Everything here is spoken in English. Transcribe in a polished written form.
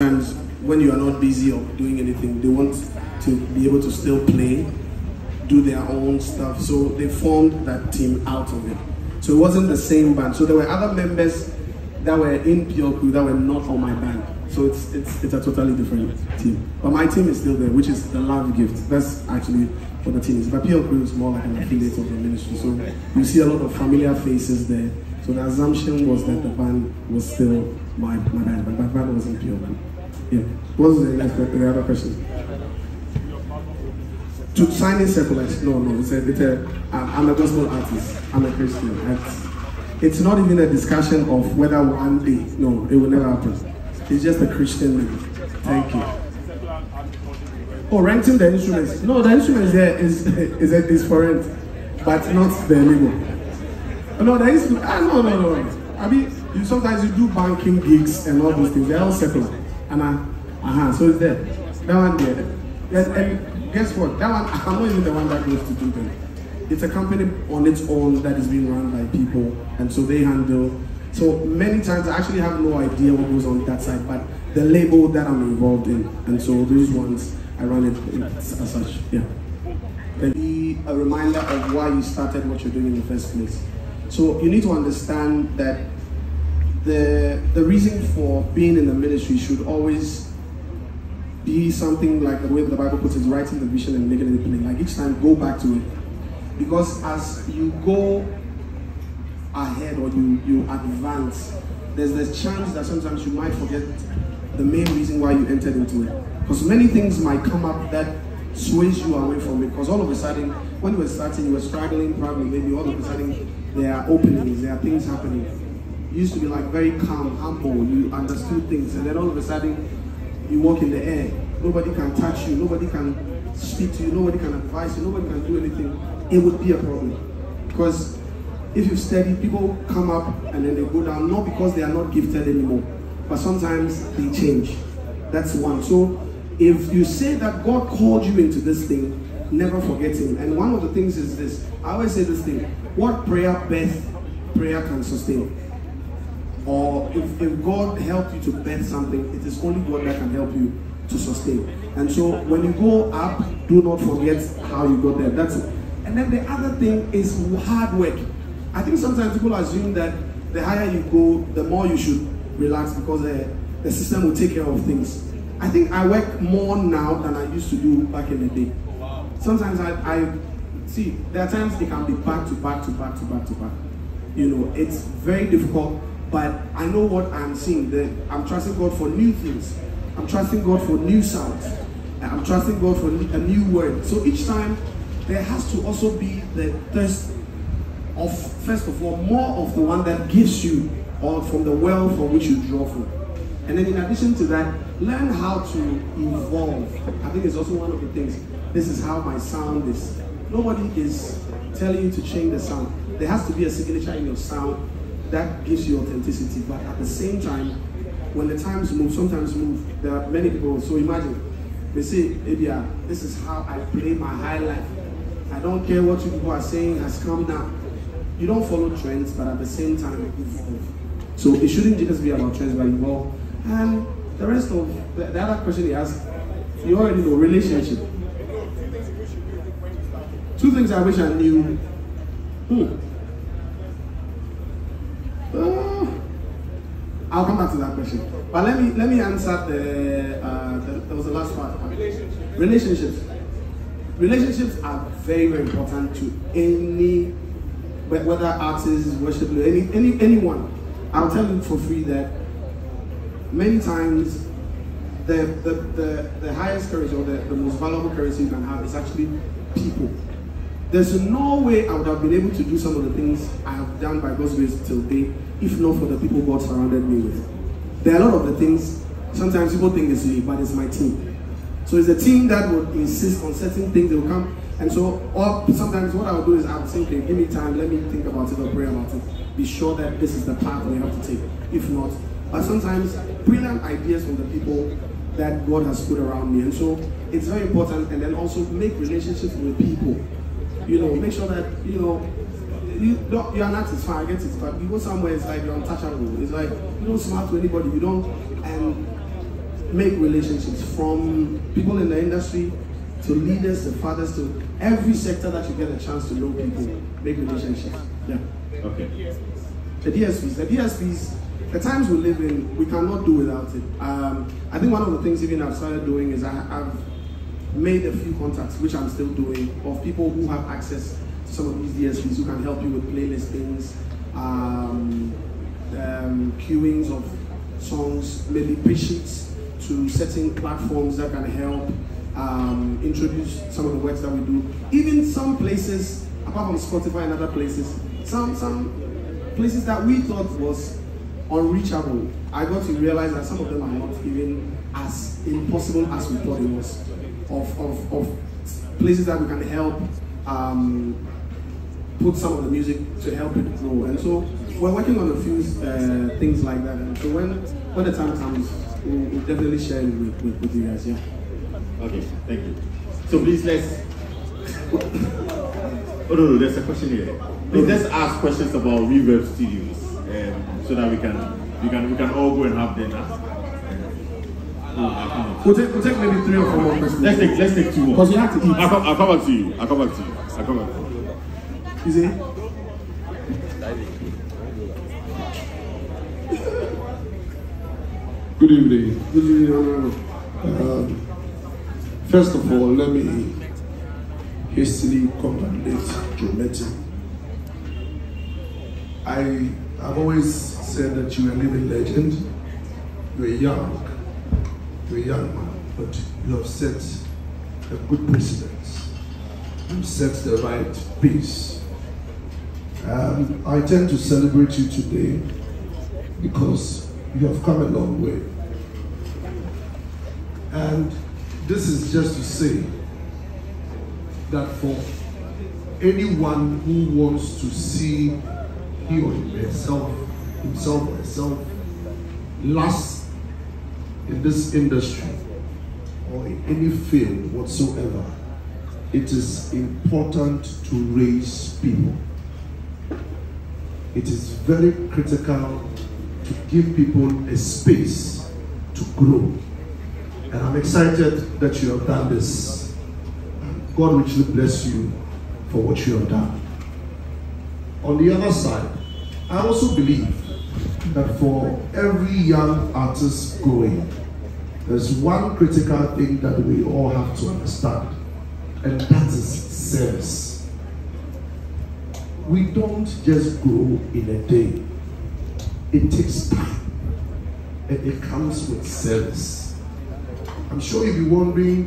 Sometimes when you are not busy or doing anything, they want to be able to still play, do their own stuff. So they formed that team out of it. So it wasn't the same band. So there were other members that were in Pure Crew that were not on my band. So it's a totally different team. But my team is still there, which is the Love Gift. That's actually what the team is. But Pure Crew is more like an affiliate of the ministry. So you see a lot of familiar faces there. So the assumption was that the band was still my band, but my band wasn't Pure Band. Yeah. What was the other question? To sign in secular? No. I'm a gospel artist. I'm a Christian. It's not even a discussion of whether one day. No, it will never happen. It's just a Christian name. Thank you. Oh, renting the instruments. No, the instruments there is for rent, but not the label. No, there is no. I mean, sometimes you do banking gigs and all those things. They're all secular. And so it's there. That one there. Yes, and guess what? That one, I'm not even the one that goes to do them. It's a company on its own that is being run by people, and so they handle. So many times I actually have no idea what goes on that side, but the label that I'm involved in, and so those ones I run it as such. Yeah. Be a reminder of why you started what you're doing in the first place. So you need to understand that the reason for being in the ministry should always be something like the way the Bible puts it, writing the vision and making it plain. Like each time, go back to it. Because as you go ahead or you advance, there's this chance that sometimes you might forget the main reason why you entered into it. Because many things might come up that sways you away from it. Because all of a sudden, when you were starting, you were struggling, probably maybe all of a sudden there are openings, there are things happening. You used to be like very calm, humble, you understood things, and then all of a sudden you walk in the air. Nobody can touch you, nobody can speak to you, nobody can advise you, nobody can do anything. It would be a problem. Because if you study, people come up and then they go down, not because they are not gifted anymore, but sometimes they change. That's one. So if you say that God called you into this thing, never forget him. And one of the things is this, I always say this thing, what prayer can sustain. Or if God helped you to birth something, it is only God that can help you to sustain. And so when you go up, do not forget how you got there. That's it. And then the other thing is hard work. I think sometimes people assume that the higher you go, the more you should relax because the system will take care of things. I think I work more now than I used to do back in the day. Sometimes I see, there are times it can be back to back. You know, it's very difficult. But I know what I'm seeing. I'm trusting God for new things. I'm trusting God for new sounds. I'm trusting God for a new word. So each time, there has to also be the thirst of, first of all, more of the one that gives you, or from the well from which you draw from. And then in addition to that, learn how to evolve. I think it's also one of the things. This is how my sound is. Nobody is telling you to change the sound. There has to be a signature in your sound that gives you authenticity, but at the same time, when the times move, sometimes move, there are many people, so imagine, they say, Abia, this is how I play my high life. I don't care what you people are saying has come down. You don't follow trends, but at the same time, evolve. So it shouldn't just be about trends, but evolve. And the rest of, the other question he asked, you already know, relationship. Two things I wish I knew. I'll come back to that question. But let me answer there was the last part. Relationships. Relationships are very, very important to any, whether artists, worship, anyone. I'll tell you for free that many times the highest courage or the most valuable courage you can have is actually people. There's no way I would have been able to do some of the things I have done by God's grace till today if not for the people God surrounded me with. There are a lot of the things, sometimes people think it's me, but it's my team. So it's a team that would insist on certain things, they will come. And so, or sometimes what I would do is I would say, okay, give me time, let me think about it or pray about it. Be sure that this is the path we have to take. If not, but sometimes brilliant ideas from the people that God has put around me. And so it's very important, and then also make relationships with people. You know, make sure that, you know, you're an artist, fine, I get it, but you go somewhere, it's like you're untouchable. It's like, you don't smile to anybody, you don't, and make relationships, from people in the industry to leaders, to fathers, to every sector that you get a chance to know people, make relationships. Yeah. Okay. The DSPs, the times we live in, we cannot do without it. I think one of the things even I've started doing is I've made a few contacts, which I'm still doing, of people who have access to some of these DSPs who can help you with playlistings, queuings of songs, maybe pitch sheets to certain platforms that can help introduce some of the works that we do. Even some places, apart from Spotify and other places, some places that we thought was unreachable, I got to realize that some of them are not even as impossible as we thought it was. Of places that we can help put some of the music to help it grow. And so we're working on a few things like that. And so when the time comes, we'll definitely share it with you guys. Yeah. Okay, thank you. So please let's. Oh no, there's a question here. Please let's ask questions about Reverb Studios, so that we can all go and have dinner. We'll take maybe 3 or 4 more questions. Let's take 2 more. Because you have to eat. I'll come back to you. You see? Good evening. Good evening. First of all, let me hastily congratulate Joe Mettle. I've always said that you're a living legend. You're young man, but you have set a good precedent. You set the right pace. I tend to celebrate you today because you have come a long way. And this is just to say that for anyone who wants to see he or himself or herself last in this industry or in any field whatsoever, it is important to raise people. It is very critical to give people a space to grow. And I'm excited that you have done this. God richly bless you for what you have done. On the other side, I also believe that for every young artist growing, there's one critical thing that we all have to understand, and that is service. We don't just grow in a day. It takes time, and it comes with service. I'm sure you'll be wondering,